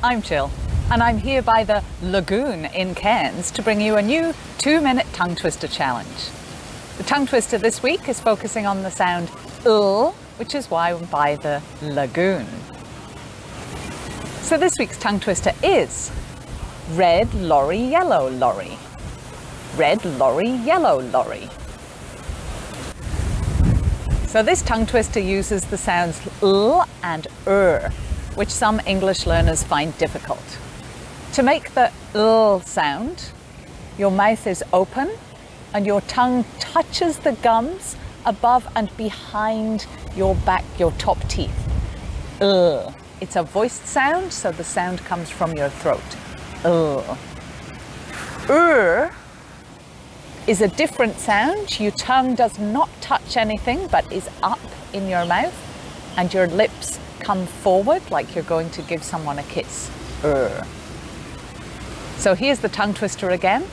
I'm Jill, and I'm here by the lagoon in Cairns to bring you a new 2-minute tongue twister challenge. The tongue twister this week is focusing on the sound which is why I'm by the lagoon. So this week's tongue twister is red lorry, yellow lorry. Red lorry, yellow lorry. So this tongue twister uses the sounds and which some English learners find difficult. To make the sound, your mouth is open and your tongue touches the gums above and behind your top teeth. It's a voiced sound, so the sound comes from your throat. Is a different sound. Your tongue does not touch anything but is up in your mouth and your lips come forward like you're going to give someone a kiss. So here's the tongue twister again.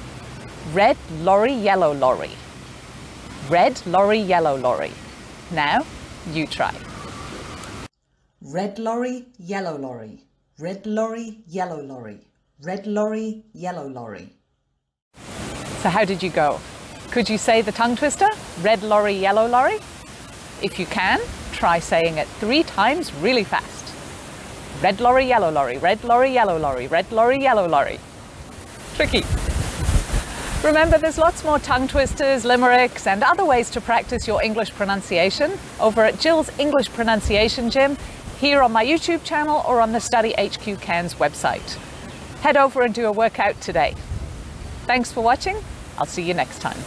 Red lorry, yellow lorry. Red lorry, yellow lorry. Now you try. Red lorry, yellow lorry. Red lorry, yellow lorry. Red lorry, yellow lorry. So how did you go? Could you say the tongue twister? Red lorry, yellow lorry? If you can, try saying it 3 times really fast. Red lorry, yellow lorry. Red lorry, yellow lorry. Red lorry, yellow lorry. Tricky. Remember, there's lots more tongue twisters, limericks, and other ways to practice your English pronunciation over at Jill's English Pronunciation Gym, here on my YouTube channel or on the Study HQ Cairns website. Head over and do a workout today. Thanks for watching. I'll see you next time.